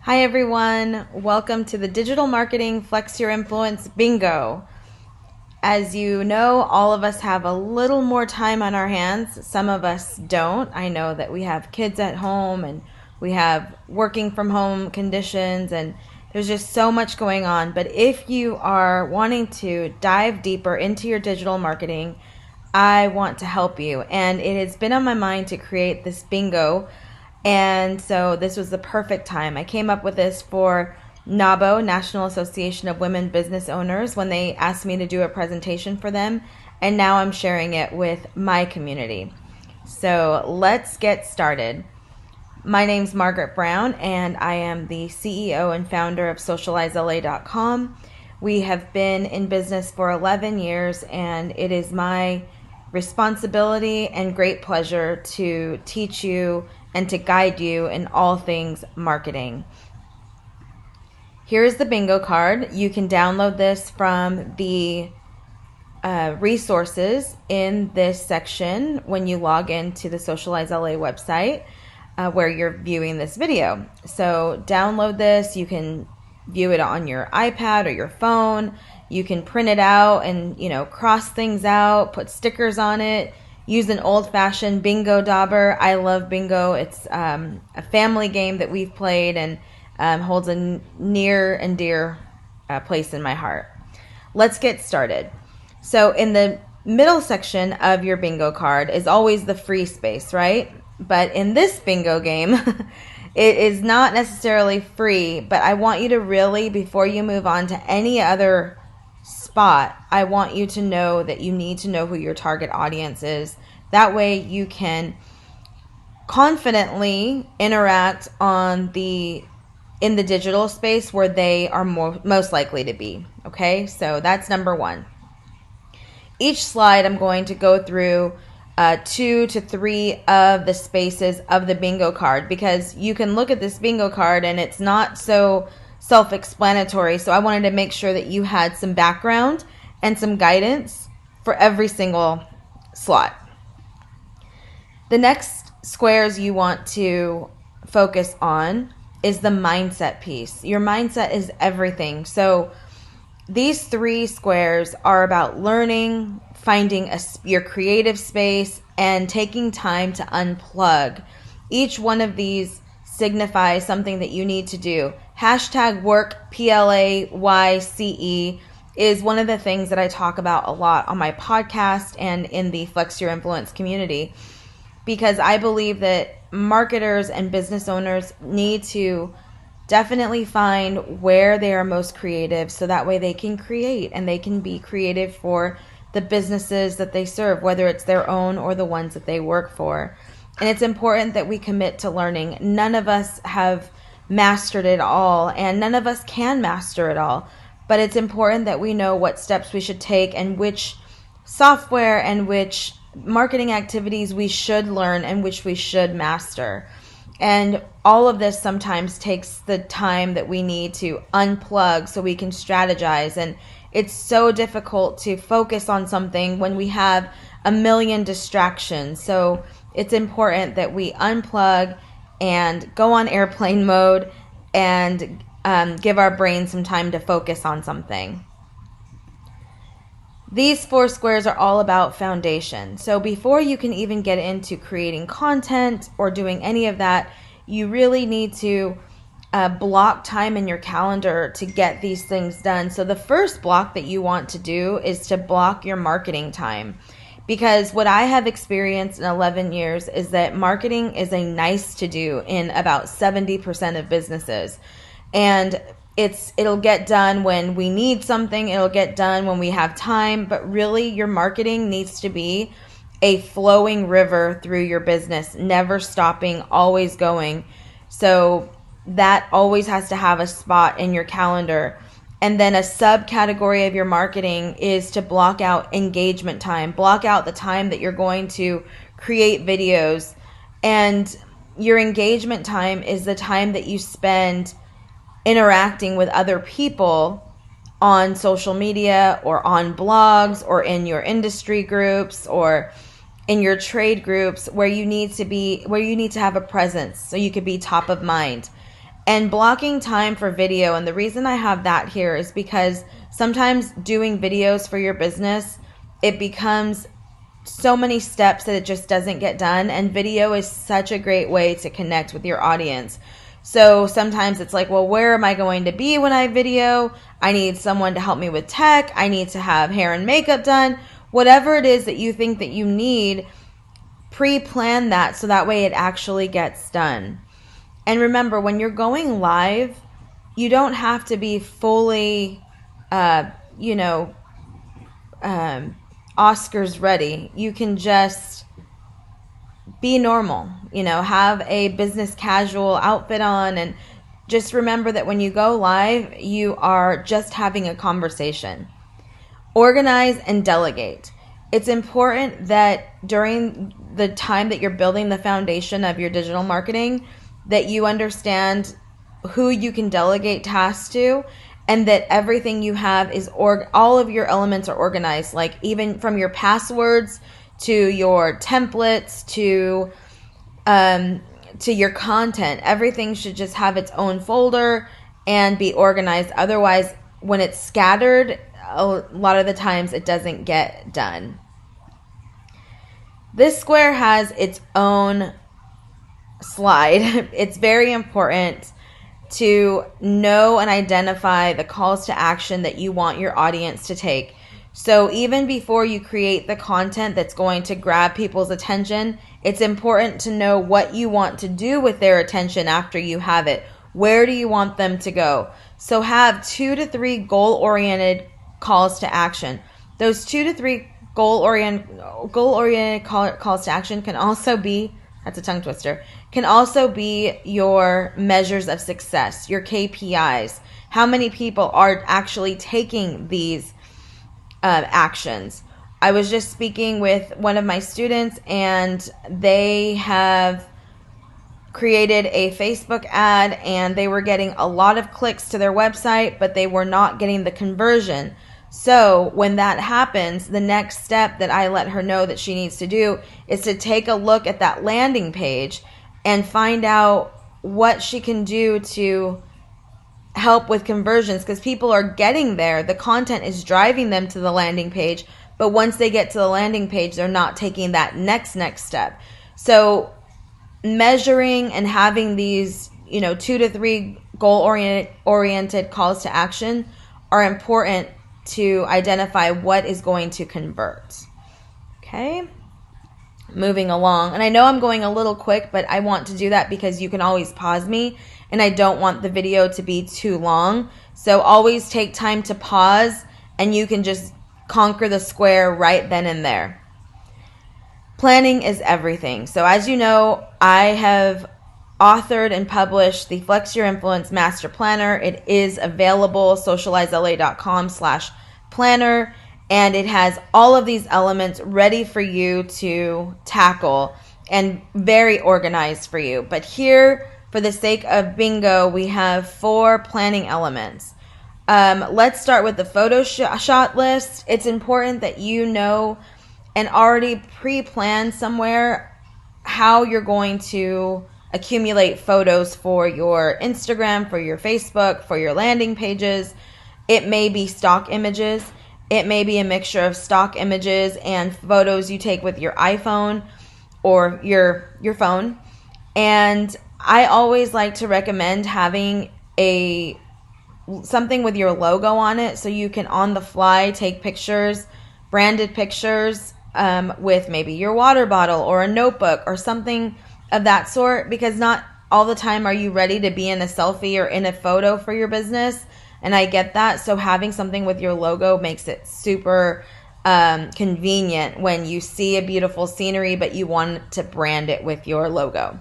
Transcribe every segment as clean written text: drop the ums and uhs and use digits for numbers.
Hi everyone, welcome to the Digital Marketing Flex Your Influence Bingo. As you know, all of us have a little more time on our hands. Some of us don't. I know that we have kids at home and we have working from home conditions and there's just so much going on. But if you are wanting to dive deeper into your digital marketing, I want to help you. And it has been on my mind to create this bingo. And so this was the perfect time. I came up with this for NABO, National Association of Women Business Owners, when they asked me to do a presentation for them. And now I'm sharing it with my community. So let's get started. My name's Margaret Brown, and I am the CEO and founder of SocializeLA.com. We have been in business for 11 years, and it is my responsibility and great pleasure to teach you and to guide you in all things marketing. Here's the bingo card. You can download this from the resources in this section when you log into the Socialize LA website where you're viewing this video. So download this. You can view it on your iPad or your phone. You can print it out and, cross things out, put stickers on it. Use an old-fashioned bingo dauber. I love bingo. It's a family game that we've played and holds a near and dear place in my heart. Let's get started. So in the middle section of your bingo card is always the free space, right? But in this bingo game, it is not necessarily free, but I want you to really, before you move on to any other spot, I want you to know that you need to know who your target audience is. That way you can confidently interact in the digital space where they are most likely to be. Okay, so that's number one. Each slide I'm going to go through 2 to 3 of the spaces of the bingo card, because you can look at this bingo card and it's not so self-explanatory. So I wanted to make sure that you had some background and some guidance for every single slot. The next squares you want to focus on is the mindset piece. Your mindset is everything. So these 3 squares are about learning, finding your creative space, and taking time to unplug. Each one of these signifies something that you need to do. Hashtag work, PLAYCE, is one of the things that I talk about a lot on my podcast and in the Flex Your Influence community, because I believe that marketers and business owners need to definitely find where they are most creative, so that way they can create and they can be creative for the businesses that they serve, whether it's their own or the ones that they work for. And it's important that we commit to learning. None of us have mastered it all, and none of us can master it all. But it's important that we know what steps we should take and which software and which marketing activities we should learn and which we should master. And all of this sometimes takes the time that we need to unplug so we can strategize. And it's so difficult to focus on something when we have a million distractions. So it's important that we unplug and go on airplane mode and give our brain some time to focus on something. These 4 squares are all about foundation. So before you can even get into creating content or doing any of that, you really need to block time in your calendar to get these things done. So the first block that you want to do is to block your marketing time. Because what I have experienced in 11 years is that marketing is a nice to do in about 70% of businesses. And it'll get done when we need something, it'll get done when we have time, but really your marketing needs to be a flowing river through your business, never stopping, always going. So that always has to have a spot in your calendar. And then a subcategory of your marketing is to block out engagement time. Block out the time that you're going to create videos. And your engagement time is the time that you spend interacting with other people on social media or on blogs or in your industry groups or in your trade groups where you need to have a presence so you could be top of mind. And blocking time for video. And the reason I have that here is because sometimes doing videos for your business, it becomes so many steps that it just doesn't get done. And video is such a great way to connect with your audience. So sometimes it's like, well, where am I going to be when I video? I need someone to help me with tech. I need to have hair and makeup done. Whatever it is that you think that you need, pre-plan that so that way it actually gets done. And remember, when you're going live, you don't have to be fully, Oscars ready. You can just be normal, have a business casual outfit on, and just remember that when you go live, you are just having a conversation. Organize and delegate. It's important that during the time that you're building the foundation of your digital marketing, that you understand who you can delegate tasks to, and that everything you have is all of your elements are organized, like even from your passwords to your templates to your content. Everything should just have its own folder and be organized. Otherwise, when it's scattered, a lot of the times it doesn't get done. This square has its own slide. It's very important to know and identify the calls to action that you want your audience to take. So even before you create the content that's going to grab people's attention, it's important to know what you want to do with their attention after you have it. Where do you want them to go? So have 2 to 3 goal-oriented calls to action. Those 2 to 3 goal-oriented calls to action can also be, that's a tongue twister, can also be your measures of success, your KPIs. How many people are actually taking these actions? I was just speaking with one of my students, and they have created a Facebook ad, and they were getting a lot of clicks to their website, but they were not getting the conversion. So when that happens, the next step that I let her know that she needs to do is to take a look at that landing page and find out what she can do to help with conversions, because people are getting there. The content is driving them to the landing page, but once they get to the landing page, they're not taking that next step. So measuring and having these, 2 to 3 goal-oriented calls to action are important to identify what is going to convert. Okay, moving along. And I know I'm going a little quick, but I want to do that because you can always pause me, and I don't want the video to be too long. So always take time to pause, and you can just conquer the square right then and there. Planning is everything. So as you know, I have authored and published the Flex Your Influence Master Planner. It is available, socializela.com/planner, and it has all of these elements ready for you to tackle and very organized for you. But here, for the sake of bingo, we have 4 planning elements. Let's start with the photo shot list. It's important that you know and already pre-plan somewhere how you're going to accumulate photos for your Instagram, for your Facebook, for your landing pages. It may be stock images. It may be a mixture of stock images and photos you take with your iPhone or your phone. And I always like to recommend having something with your logo on it, so you can on the fly take pictures, branded pictures, with maybe your water bottle or a notebook or something of that sort, because not all the time are you ready to be in a selfie or in a photo for your business. And I get that. So having something with your logo makes it super convenient when you see a beautiful scenery, but you want to brand it with your logo.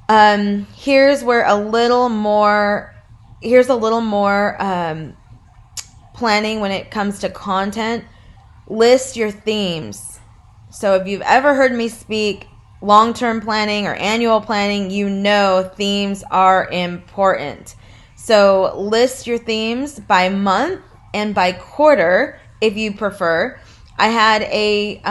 Here's a little more planning when it comes to content. List your themes. So if you've ever heard me speak long-term planning or annual planning, you know themes are important. So list your themes by month and by quarter if you prefer. I had a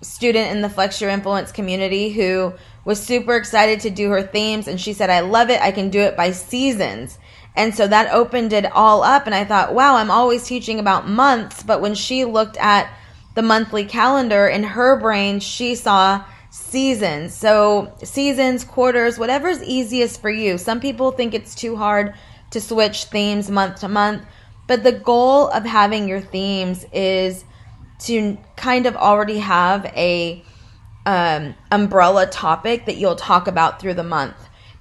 student in the Flex Your Influence community who was super excited to do her themes, and she said, I love it. I can do it by seasons. And so that opened it all up, and I thought, wow, I'm always teaching about months, but when she looked at the monthly calendar, in her brain, she saw seasons. So seasons, quarters, whatever's easiest for you. Some people think it's too hard to switch themes month to month, but the goal of having your themes is to kind of already have a umbrella topic that you'll talk about through the month,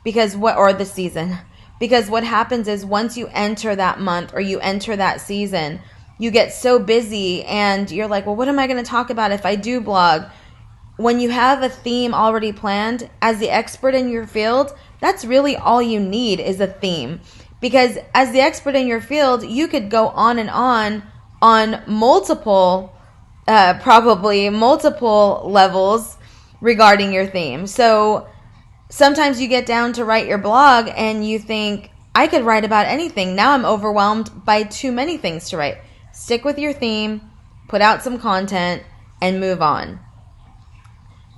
or the season. Because what happens is once you enter that month or you enter that season, you get so busy and you're like, well, what am I going to talk about if I do blog? When you have a theme already planned, as the expert in your field, that's really all you need is a theme. Because as the expert in your field, you could go on and on multiple, probably multiple levels regarding your theme. So sometimes you get down to write your blog and you think, I could write about anything. Now I'm overwhelmed by too many things to write. Stick with your theme, put out some content, and move on.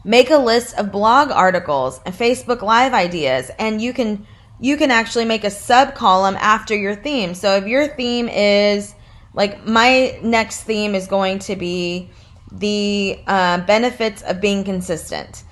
Make a list of blog articles and Facebook Live ideas, and you can actually make a sub-column after your theme. So if your theme is, like my next theme is going to be the benefits of being consistent.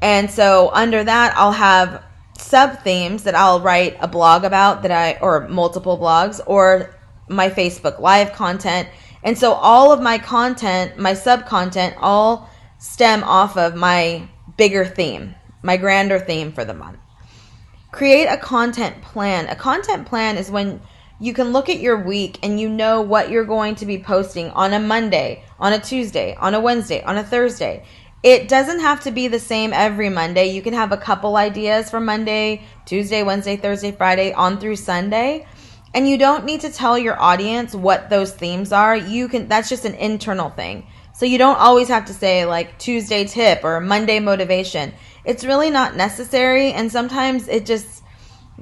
And so under that, I'll have sub-themes that I'll write a blog about or multiple blogs, or my Facebook Live content. And so all of my content, my sub-content, all stem off of my bigger theme, my grander theme for the month. Create a content plan. A content plan is when you can look at your week and you know what you're going to be posting on a Monday, on a Tuesday, on a Wednesday, on a Thursday. It doesn't have to be the same every Monday. You can have a couple ideas for Monday, Tuesday, Wednesday, Thursday, Friday, on through Sunday. And you don't need to tell your audience what those themes are. That's just an internal thing. So you don't always have to say like Tuesday tip or Monday motivation. It's really not necessary. And sometimes it just,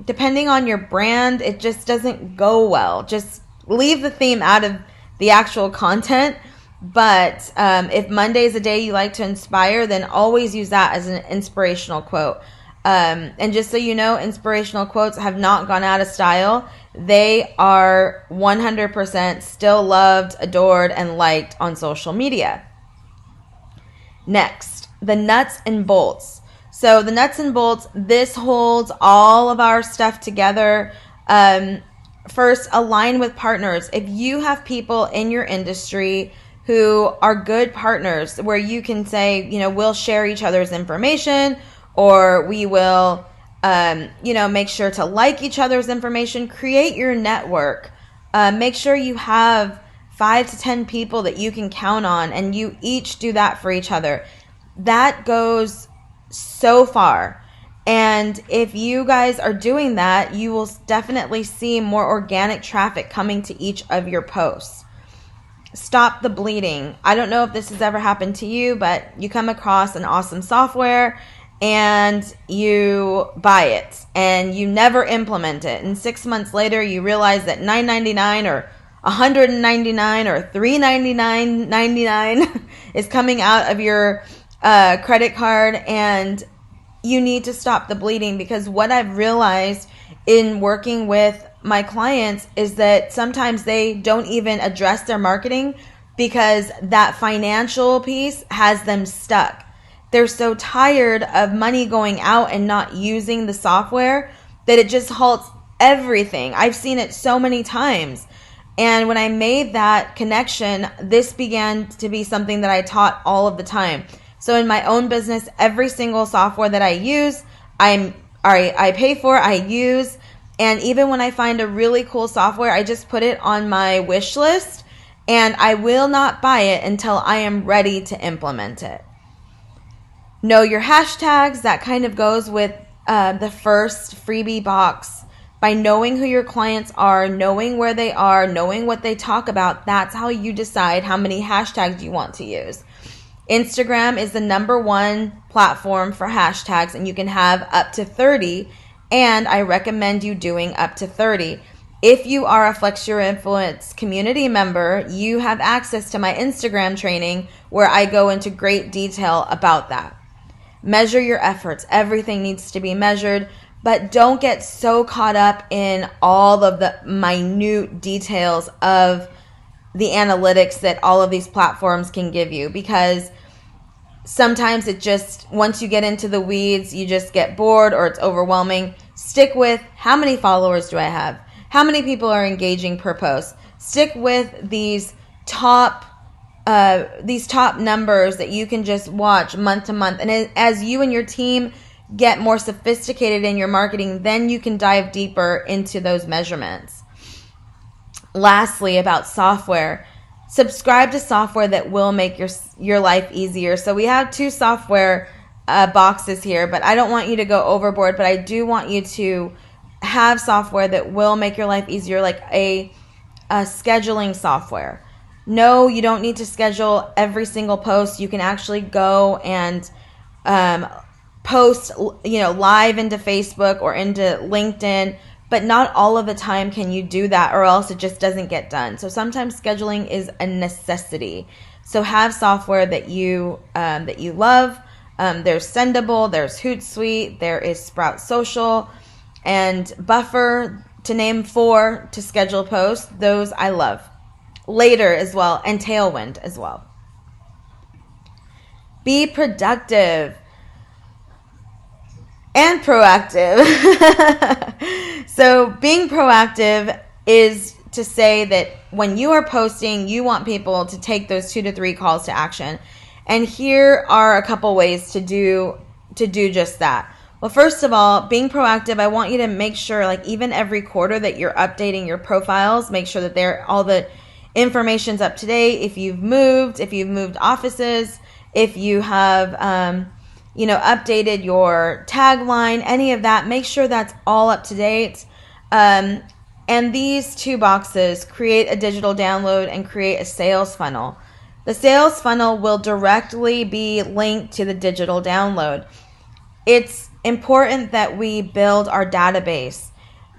depending on your brand, it just doesn't go well. Just leave the theme out of the actual content. But if Monday is a day you like to inspire, then always use that as an inspirational quote. And just so you know, inspirational quotes have not gone out of style. They are 100% still loved, adored, and liked on social media. Next, the nuts and bolts. So the nuts and bolts, this holds all of our stuff together. First, align with partners. If you have people in your industry who are good partners, where you can say, we'll share each other's information, or we will, make sure to like each other's information. Create your network. Make sure you have 5 to 10 people that you can count on, and you each do that for each other. That goes so far. And if you guys are doing that, you will definitely see more organic traffic coming to each of your posts. Stop the bleeding. I don't know if this has ever happened to you, but you come across an awesome software and you buy it and you never implement it. And 6 months later, you realize that $9.99 or $199 or $399.99 is coming out of your credit card, and you need to stop the bleeding. Because what I've realized in working with my clients is that sometimes they don't even address their marketing because that financial piece has them stuck. They're so tired of money going out and not using the software that it just halts everything. I've seen it so many times. And when I made that connection, this began to be something that I taught all of the time. So in my own business, every single software that I use, I pay for, I use. And even when I find a really cool software, I just put it on my wish list, and I will not buy it until I am ready to implement it. Know your hashtags. That kind of goes with the first freebie box. By knowing who your clients are, knowing where they are, knowing what they talk about, that's how you decide how many hashtags you want to use. Instagram is the #1 platform for hashtags, and you can have up to 30, and I recommend you doing up to 30. If you are a Flex Your Influence community member, you have access to my Instagram training where I go into great detail about that. Measure your efforts. Everything needs to be measured, but don't get so caught up in all of the minute details of the analytics that all of these platforms can give you, because sometimes it just, once you get into the weeds, you just get bored or it's overwhelming. Stick with, how many followers do I have? How many people are engaging per post? Stick with these top numbers that you can just watch month to month. And as you and your team get more sophisticated in your marketing, then you can dive deeper into those measurements. Lastly, about software. Subscribe to software that will make your life easier. So we have 2 software boxes here, but I don't want you to go overboard, but I do want you to have software that will make your life easier, like a scheduling software. No, you don't need to schedule every single post. You can actually go and post, live into Facebook or into LinkedIn, but not all of the time can you do that, or else it just doesn't get done. So sometimes scheduling is a necessity. So have software that you love. There's Sendable, there's Hootsuite, there is Sprout Social, and Buffer, to name 4 to schedule posts. Those I love. Later as well, and Tailwind as well. Be productive and proactive. So being proactive is to say that when you are posting, you want people to take those 2 to 3 calls to action. And here are a couple ways to do just that. Well, first of all, being proactive, I want you to make sure, like even every quarter, that you're updating your profiles. Make sure that all the information's up to date. If you've moved offices, if you have updated your tagline, any of that, make sure that's all up to date. And these 2 boxes, create a digital download and create a sales funnel. The sales funnel will directly be linked to the digital download. It's important that we build our database.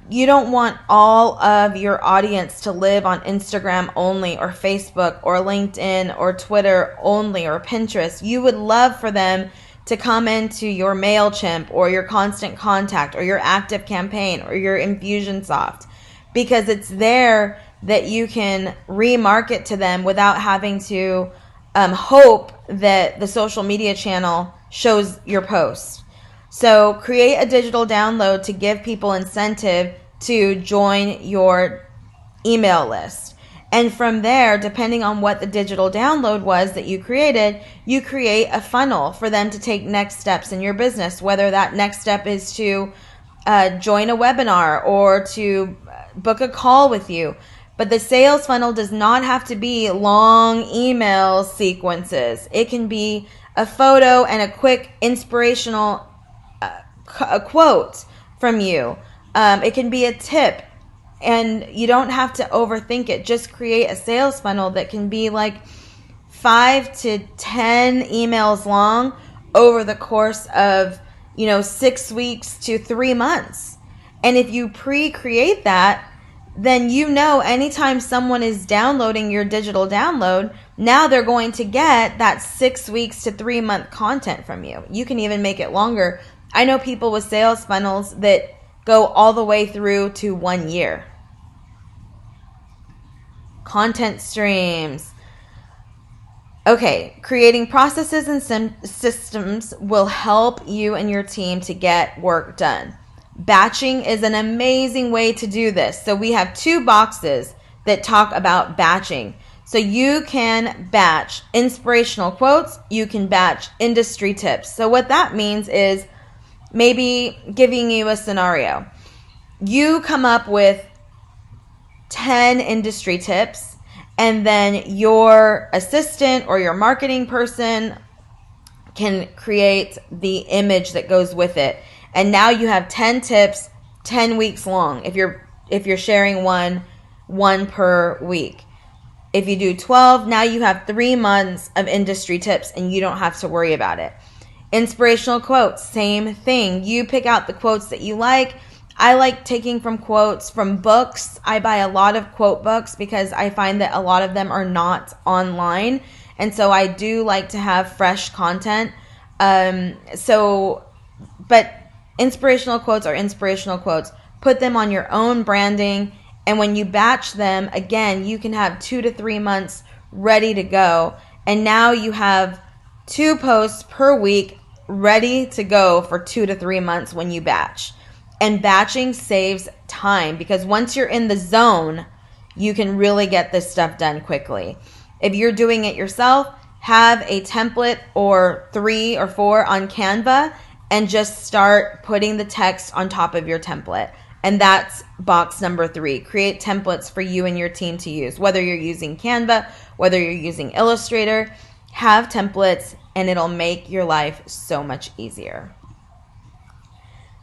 You don't want all of your audience to live on Instagram only, or Facebook, or LinkedIn, or Twitter only, or Pinterest. You would love for them to come into your MailChimp, or your Constant Contact, or your Active Campaign, or your Infusionsoft, because it's there that you can remarket to them without having to hope that the social media channel shows your post. So create a digital download to give people incentive to join your email list. And from there, depending on what the digital download was that you created, you create a funnel for them to take next steps in your business, whether that next step is to join a webinar or to book a call with you. But the sales funnel does not have to be long email sequences. It can be a photo and a quick inspirational a quote from you. It can be a tip, and you don't have to overthink it. Just create a sales funnel that can be like 5 to 10 emails long over the course of 6 weeks to 3 months. And if you pre-create that, then anytime someone is downloading your digital download, now they're going to get that 6 weeks to 3 month content from you. You can even make it longer. I know people with sales funnels that go all the way through to 1 year. Content streams. Okay, creating processes and systems will help you and your team to get work done. Batching is an amazing way to do this. So we have 2 boxes that talk about batching. So you can batch inspirational quotes, you can batch industry tips. So what that means is, maybe giving you a scenario. You come up with 10 industry tips, and then your assistant or your marketing person can create the image that goes with it. And now you have 10 tips, 10 weeks long, if you're sharing one per week. If you do 12, now you have 3 months of industry tips, and you don't have to worry about it. Inspirational quotes, same thing. You pick out the quotes that you like. I like taking from quotes from books. I buy a lot of quote books because I find that a lot of them are not online. And so I do like to have fresh content. But inspirational quotes are inspirational quotes. Put them on your own branding. And when you batch them, again, you can have 2 to 3 months ready to go. And now you have 2 posts per week ready to go for 2 to 3 months when you batch. And batching saves time because once you're in the zone, you can really get this stuff done quickly. If you're doing it yourself, have a template or 3 or 4 on Canva and just start putting the text on top of your template. And that's box number 3. Create templates for you and your team to use. Whether you're using Canva, whether you're using Illustrator, have templates and it'll make your life so much easier.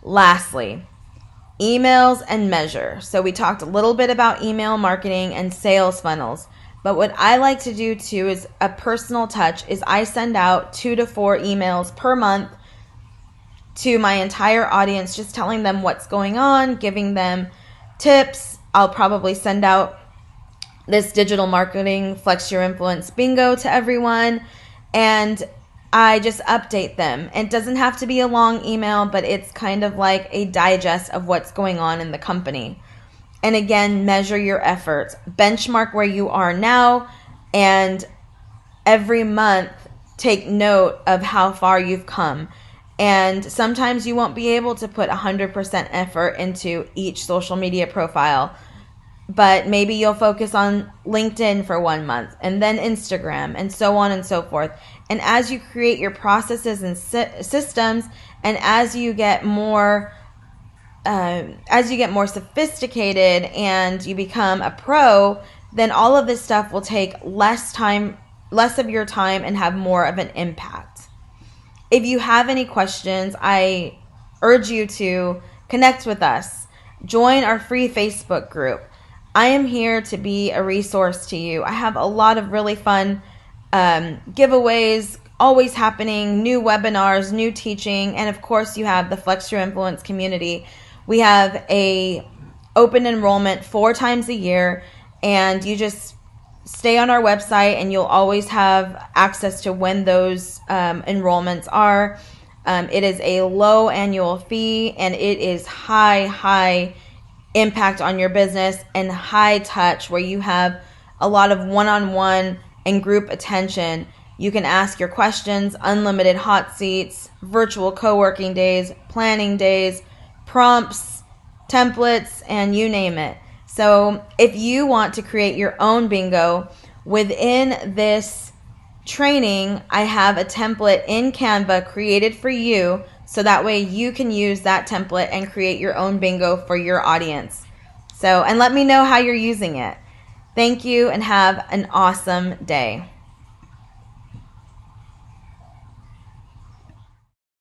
Lastly, emails and measure. So we talked a little bit about email marketing and sales funnels. But what I like to do too is a personal touch is I send out 2 to 4 emails per month to my entire audience, just telling them what's going on, giving them tips. I'll probably send out this digital marketing Flex Your Influence bingo to everyone, and I just update them. It doesn't have to be a long email, but it's kind of like a digest of what's going on in the company. And again, measure your efforts. Benchmark where you are now, and every month take note of how far you've come. And sometimes you won't be able to put 100% effort into each social media profile, but maybe you'll focus on LinkedIn for 1 month and then Instagram and so on and so forth. And as you create your processes and systems, and as you get more sophisticated and you become a pro, then all of this stuff will take less of your time and have more of an impact. If you have any questions, I urge you to connect with us. Join our free Facebook group. I am here to be a resource to you. I have a lot of really fun giveaways always happening, new webinars, new teaching, and of course you have the Flex Your Influence community. We have a open enrollment 4 times a year, and you just stay on our website and you'll always have access to when those enrollments are. It is a low annual fee, and it is high impact on your business and high touch, where you have a lot of one-on-one and group attention. You can ask your questions, unlimited hot seats, virtual co-working days, planning days, prompts, templates, and you name it. So if you want to create your own bingo within this training, I have a template in Canva created for you, so that way you can use that template and create your own bingo for your audience. And let me know how you're using it. Thank you and have an awesome day.